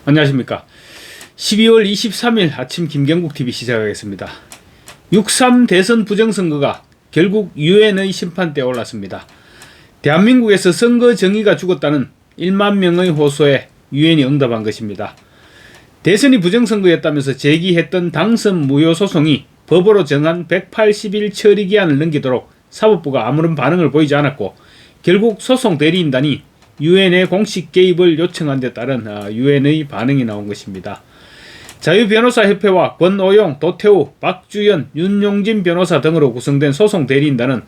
안녕하십니까. 12월 23일 아침 김경국TV 시작하겠습니다. 6.3 대선 부정선거가 결국 유엔의 심판대에 올랐습니다. 대한민국에서 선거 정의가 죽었다는 1만 명의 호소에 유엔이 응답한 것입니다. 대선이 부정선거였다면서 제기했던 당선 무효 소송이 법으로 정한 180일 처리기한을 넘기도록 사법부가 아무런 반응을 보이지 않았고, 결국 소송 대리인단이 유엔의 공식 개입을 요청한 데 따른 유엔의 반응이 나온 것입니다. 자유변호사협회와 권오용, 도태우, 박주연, 윤용진 변호사 등으로 구성된 소송 대리인단은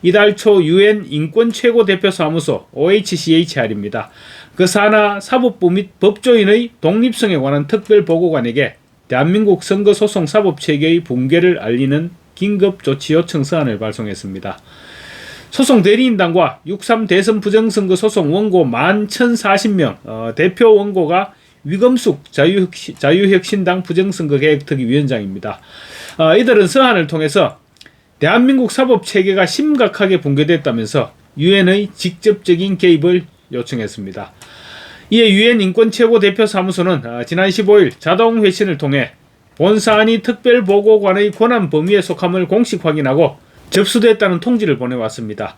이달 초 유엔 인권 최고 대표 사무소 OHCHR입니다. 그 산하 사법부 및 법조인의 독립성에 관한 특별보고관에게 대한민국 선거소송 사법체계의 붕괴를 알리는 긴급조치 요청 서한을 발송했습니다. 소송 대리인단과 6.3 대선 부정선거 소송 원고 11,040명, 대표 원고가 위검숙 자유혁신당 부정선거개혁특위 위원장입니다. 이들은 서한을 통해서 대한민국 사법체계가 심각하게 붕괴됐다면서 유엔의 직접적인 개입을 요청했습니다. 이에 유엔 인권 최고 대표 사무소는 지난 15일 자동 회신을 통해 본 사안이 특별보고관의 권한 범위에 속함을 공식 확인하고 접수됐다는 통지를 보내왔습니다.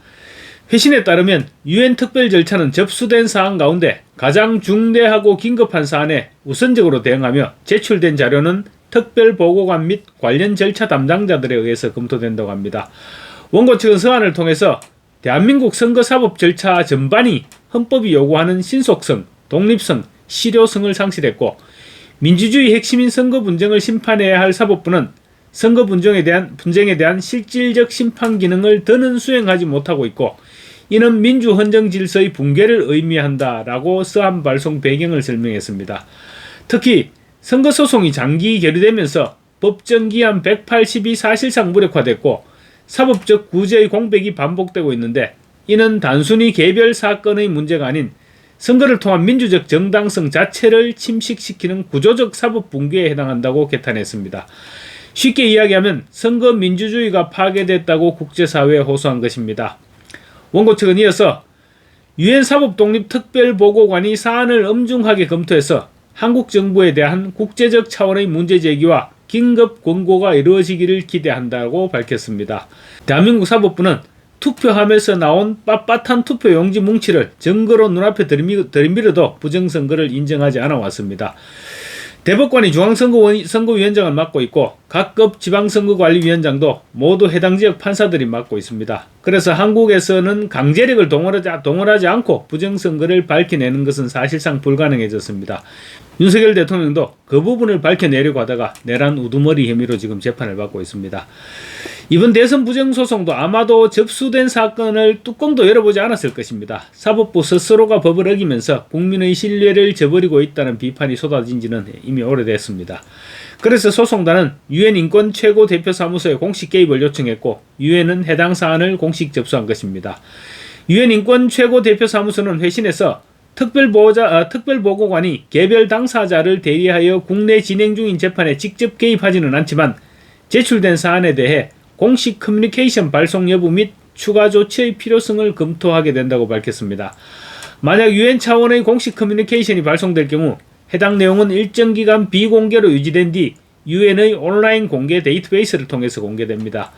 회신에 따르면 유엔 특별 절차는 접수된 사안 가운데 가장 중대하고 긴급한 사안에 우선적으로 대응하며 제출된 자료는 특별보고관 및 관련 절차 담당자들에 의해서 검토된다고 합니다. 원고 측은 서한을 통해서 대한민국 선거사법 절차 전반이 헌법이 요구하는 신속성, 독립성, 실효성을 상실했고, 민주주의 핵심인 선거 분쟁을 심판해야 할 사법부는 선거 분쟁에 대한 실질적 심판 기능을 더는 수행하지 못하고 있고, 이는 민주 헌정 질서의 붕괴를 의미한다라고 서한 발송 배경을 설명했습니다. 특히 선거 소송이 장기 결의되면서 법정 기한 180이 사실상 무력화됐고 사법적 구제의 공백이 반복되고 있는데, 이는 단순히 개별 사건의 문제가 아닌 선거를 통한 민주적 정당성 자체를 침식시키는 구조적 사법 붕괴에 해당한다고 개탄했습니다. 쉽게 이야기하면 선거 민주주의가 파괴됐다고 국제사회에 호소한 것입니다. 원고 측은 이어서 유엔 사법독립특별보고관이 사안을 엄중하게 검토해서 한국 정부에 대한 국제적 차원의 문제 제기와 긴급 권고가 이루어지기를 기대한다고 밝혔습니다. 대한민국 사법부는 투표함에서 나온 빳빳한 투표용지 뭉치를 증거로 눈앞에 들이밀어도 부정선거를 인정하지 않아 왔습니다. 대법관이 중앙선거위원장을 맡고 있고 각급 지방선거관리위원장도 모두 해당 지역 판사들이 맡고 있습니다. 그래서 한국에서는 강제력을 동원하지 않고 부정선거를 밝혀내는 것은 사실상 불가능해졌습니다. 윤석열 대통령도 그 부분을 밝혀내려고 하다가 내란 우두머리 혐의로 지금 재판을 받고 있습니다. 이번 대선 부정소송도 아마도 접수된 사건을 뚜껑도 열어보지 않았을 것입니다. 사법부 스스로가 법을 어기면서 국민의 신뢰를 저버리고 있다는 비판이 쏟아진 지는 이미 오래됐습니다. 그래서 소송단은 유엔 인권 최고 대표 사무소에 공식 개입을 요청했고, 유엔은 해당 사안을 공식 접수한 것입니다. 유엔 인권 최고 대표 사무소는 회신에서 특별보고관이 개별 당사자를 대리하여 국내 진행 중인 재판에 직접 개입하지는 않지만 제출된 사안에 대해 공식 커뮤니케이션 발송 여부 및 추가 조치의 필요성을 검토하게 된다고 밝혔습니다. 만약 유엔 차원의 공식 커뮤니케이션이 발송될 경우 해당 내용은 일정 기간 비공개로 유지된 뒤 유엔의 온라인 공개 데이터베이스를 통해서 공개됩니다.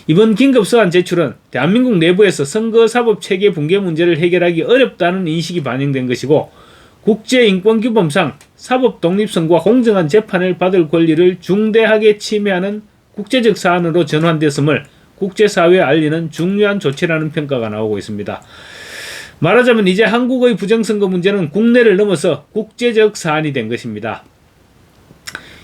이번 긴급서한 제출은 대한민국 내부에서 선거사법체계 붕괴 문제를 해결하기 어렵다는 인식이 반영된 것이고, 국제인권규범상 사법 독립성과 공정한 재판을 받을 권리를 중대하게 침해하는 국제적 사안으로 전환됐음을 국제사회에 알리는 중요한 조치라는 평가가 나오고 있습니다. 말하자면 이제 한국의 부정선거 문제는 국내를 넘어서 국제적 사안이 된 것입니다.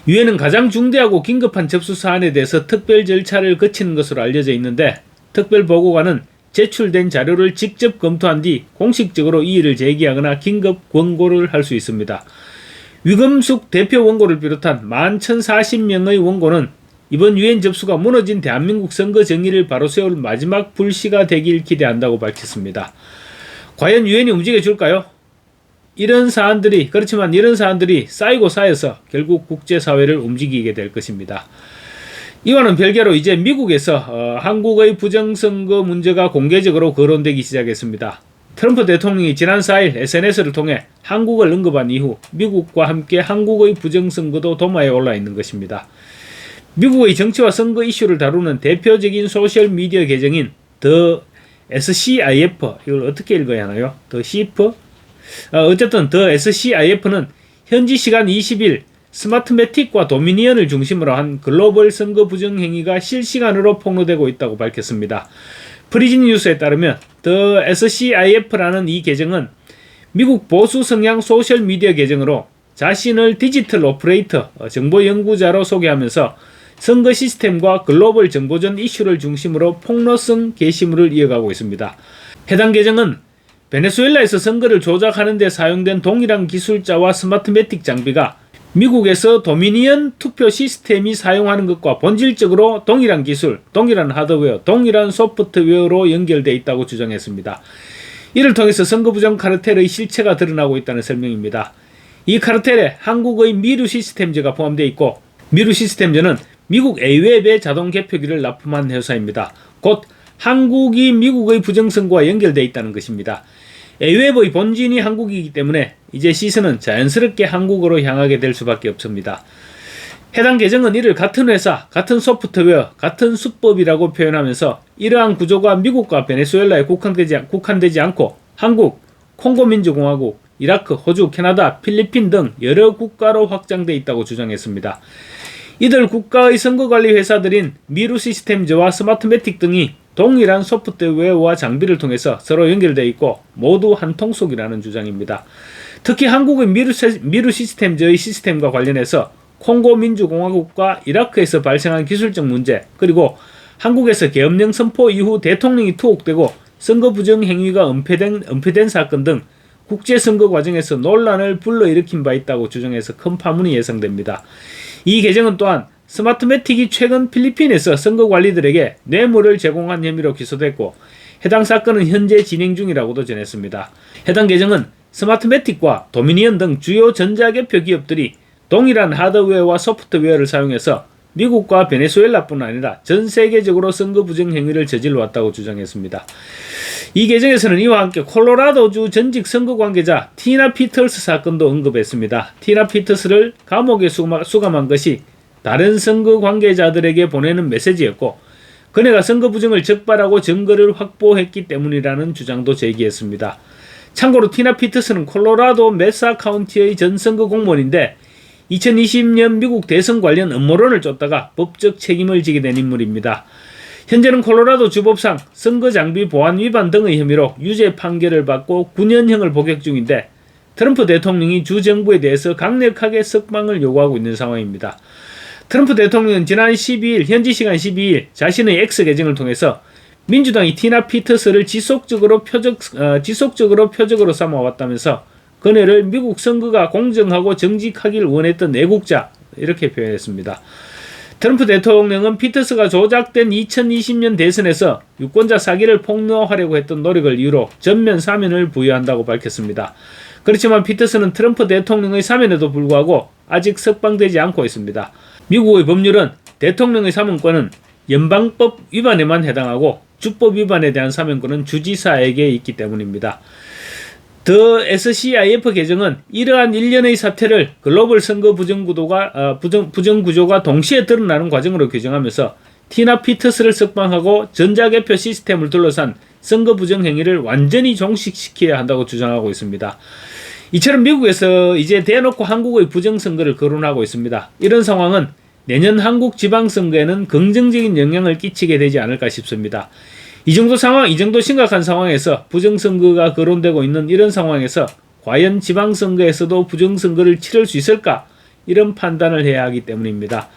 유엔은 가장 중대하고 긴급한 접수 사안에 대해서 특별 절차를 거치는 것으로 알려져 있는데, 특별보고관은 제출된 자료를 직접 검토한 뒤 공식적으로 이의를 제기하거나 긴급 권고를 할 수 있습니다. 위검숙 대표 원고를 비롯한 11,040명의 원고는 이번 유엔 접수가 무너진 대한민국 선거 정의를 바로 세울 마지막 불씨가 되길 기대한다고 밝혔습니다. 과연 유엔이 움직여줄까요? 이런 사안들이 쌓이고 쌓여서 결국 국제사회를 움직이게 될 것입니다. 이와는 별개로 이제 미국에서 한국의 부정선거 문제가 공개적으로 거론되기 시작했습니다. 트럼프 대통령이 지난 4일 SNS를 통해 한국을 언급한 이후 미국과 함께 한국의 부정선거도 도마에 올라 있는 것입니다. 미국의 정치와 선거 이슈를 다루는 대표적인 소셜미디어 계정인 The SCIF, 이걸 어떻게 읽어야 하나요? The CIF? 어쨌든 The SCIF는 현지 시간 20일 스마트매틱과 도미니언을 중심으로 한 글로벌 선거 부정 행위가 실시간으로 폭로되고 있다고 밝혔습니다. 프리즌 뉴스에 따르면 The SCIF라는 이 계정은 미국 보수 성향 소셜미디어 계정으로 자신을 디지털 오퍼레이터, 정보 연구자로 소개하면서 선거 시스템과 글로벌 정보전 이슈를 중심으로 폭로성 게시물을 이어가고 있습니다. 해당 계정은 베네수엘라에서 선거를 조작하는 데 사용된 동일한 기술자와 스마트매틱 장비가 미국에서 도미니언 투표 시스템이 사용하는 것과 본질적으로 동일한 기술, 동일한 하드웨어, 동일한 소프트웨어로 연결되어 있다고 주장했습니다. 이를 통해서 선거 부정 카르텔의 실체가 드러나고 있다는 설명입니다. 이 카르텔에 한국의 미루 시스템즈가 포함되어 있고, 미루 시스템즈는 미국 A웹의 자동 개표기를 납품한 회사입니다. 곧 한국이 미국의 부정선거와 연결되어 있다는 것입니다. A웹의 본진이 한국이기 때문에 이제 시선은 자연스럽게 한국으로 향하게 될 수밖에 없습니다. 해당 계정은 이를 같은 회사, 같은 소프트웨어, 같은 수법이라고 표현하면서 이러한 구조가 미국과 베네수엘라에 국한되지 않고 한국, 콩고민주공화국, 이라크, 호주, 캐나다, 필리핀 등 여러 국가로 확장되어 있다고 주장했습니다. 이들 국가의 선거관리 회사들인 미루 시스템즈와 스마트매틱 등이 동일한 소프트웨어와 장비를 통해서 서로 연결되어 있고 모두 한 통속이라는 주장입니다. 특히 한국의 미루 시스템즈의 시스템과 관련해서 콩고 민주공화국과 이라크에서 발생한 기술적 문제, 그리고 한국에서 계엄령 선포 이후 대통령이 투옥되고 선거 부정 행위가 은폐된 사건 등 국제선거 과정에서 논란을 불러일으킨 바 있다고 주장해서 큰 파문이 예상됩니다. 이 계정은 또한 스마트매틱이 최근 필리핀에서 선거관리들에게 뇌물을 제공한 혐의로 기소됐고 해당 사건은 현재 진행 중이라고도 전했습니다. 해당 계정은 스마트매틱과 도미니언 등 주요 전자개표 기업들이 동일한 하드웨어와 소프트웨어를 사용해서 미국과 베네수엘라뿐 아니라 전 세계적으로 선거 부정 행위를 저질러왔다고 주장했습니다. 이 계정에서는 이와 함께 콜로라도주 전직 선거 관계자 티나 피터스 사건도 언급했습니다. 티나 피터스를 감옥에 수감한 것이 다른 선거 관계자들에게 보내는 메시지였고 그네가 선거 부정을 적발하고 증거를 확보했기 때문이라는 주장도 제기했습니다. 참고로 티나 피터스는 콜로라도 메사 카운티의 전 선거 공무원인데 2020년 미국 대선 관련 음모론을 쫓다가 법적 책임을 지게 된 인물입니다. 현재는 콜로라도 주법상 선거장비 보안 위반 등의 혐의로 유죄 판결을 받고 9년형을 복역 중인데 트럼프 대통령이 주 정부에 대해서 강력하게 석방을 요구하고 있는 상황입니다. 트럼프 대통령은 지난 12일 현지 시간 12일 자신의 X 계정을 통해서 민주당이 티나 피터스를 지속적으로 표적으로 삼아왔다면서 그네를 미국 선거가 공정하고 정직하길 원했던 애국자 이렇게 표현했습니다. 트럼프 대통령은 피터스가 조작된 2020년 대선에서 유권자 사기를 폭로하려고 했던 노력을 이유로 전면 사면을 부여한다고 밝혔습니다. 그렇지만 피터스는 트럼프 대통령의 사면에도 불구하고 아직 석방되지 않고 있습니다. 미국의 법률은 대통령의 사면권은 연방법 위반에만 해당하고 주법 위반에 대한 사면권은 주지사에게 있기 때문입니다. The SCIF 계정은 이러한 일련의 사태를 글로벌 선거 부정구조가 동시에 드러나는 과정으로 규정하면서 티나 피터스를 석방하고 전자개표 시스템을 둘러싼 선거 부정 행위를 완전히 종식시켜야 한다고 주장하고 있습니다. 이처럼 미국에서 이제 대놓고 한국의 부정선거를 거론하고 있습니다. 이런 상황은 내년 한국 지방선거에는 긍정적인 영향을 끼치게 되지 않을까 싶습니다. 이 정도 심각한 상황에서 부정선거가 거론되고 있는 이런 상황에서 과연 지방선거에서도 부정선거를 치를 수 있을까? 이런 판단을 해야 하기 때문입니다.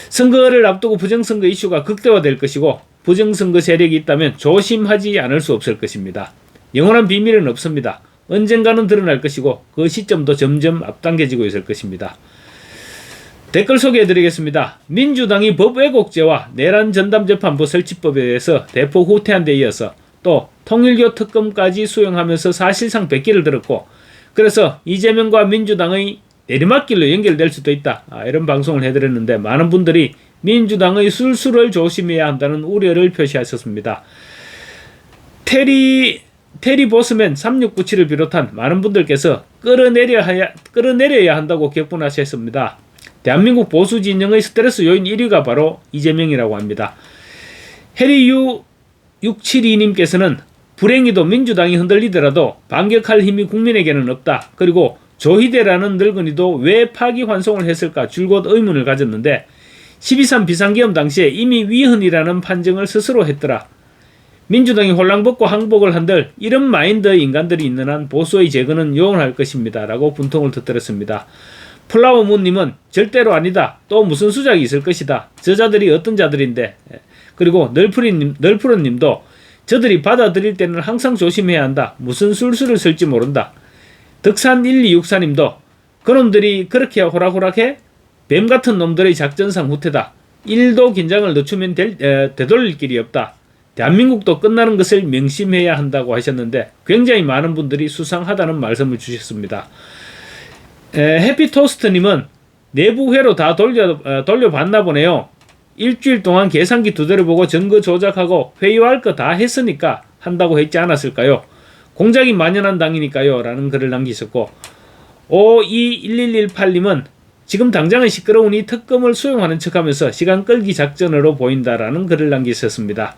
선거를 앞두고 부정선거 이슈가 극대화될 것이고 부정선거 세력이 있다면 조심하지 않을 수 없을 것입니다. 영원한 비밀은 없습니다. 언젠가는 드러날 것이고 그 시점도 점점 앞당겨지고 있을 것입니다. 댓글 소개해드리겠습니다. 민주당이 법왜곡죄와 내란 전담재판부 설치법에 대해서 대폭 후퇴한 데 이어서 또 통일교 특검까지 수용하면서 사실상 백기를 들었고 그래서 이재명과 민주당의 내리막길로 연결될 수도 있다. 이런 방송을 해드렸는데 많은 분들이 민주당의 술수를 조심해야 한다는 우려를 표시하셨습니다. 테리 테리 보스맨 3697을 비롯한 많은 분들께서 끌어내려야 한다고 격분하셨습니다. 대한민국 보수 진영의 스트레스 요인 1위가 바로 이재명이라고 합니다. 해리유 672님께서는 불행히도 민주당이 흔들리더라도 반격할 힘이 국민에게는 없다. 그리고 조희대라는 늙은이도 왜 파기환송을 했을까 줄곧 의문을 가졌는데 12.3 비상계엄 당시에 이미 위헌이라는 판정을 스스로 했더라. 민주당이 홀랑벗고 항복을 한들 이런 마인드의 인간들이 있는 한 보수의 재건은 요원할 것입니다. 라고 분통을 터뜨렸습니다. 플라워문님은 절대로 아니다. 또 무슨 수작이 있을 것이다. 저자들이 어떤 자들인데. 그리고 널프로님도 저들이 받아들일 때는 항상 조심해야 한다. 무슨 술수를 쓸지 모른다. 덕산1264님도 그놈들이 그렇게 호락호락해? 뱀같은 놈들의 작전상 후퇴다. 1도 긴장을 늦추면 되돌릴 길이 없다. 대한민국도 끝나는 것을 명심해야 한다고 하셨는데 굉장히 많은 분들이 수상하다는 말씀을 주셨습니다. 해피토스트님은 내부회로 다 돌려봤나 보네요. 일주일 동안 계산기 2대를 보고 증거 조작하고 회유할 거 다 했으니까 한다고 했지 않았을까요? 공작이 만연한 당이니까요. 라는 글을 남기셨고 521118님은 지금 당장은 시끄러우니 특검을 수용하는 척하면서 시간 끌기 작전으로 보인다라는 글을 남기셨습니다.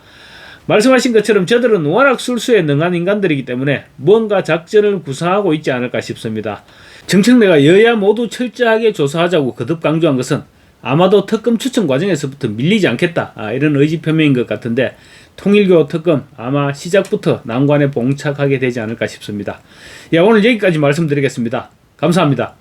말씀하신 것처럼 저들은 워낙 술수에 능한 인간들이기 때문에 무언가 작전을 구상하고 있지 않을까 싶습니다. 정청래가 여야 모두 철저하게 조사하자고 거듭 강조한 것은 아마도 특검 추천 과정에서부터 밀리지 않겠다. 이런 의지 표명인 것 같은데 통일교 특검 아마 시작부터 난관에 봉착하게 되지 않을까 싶습니다. 오늘 여기까지 말씀드리겠습니다. 감사합니다.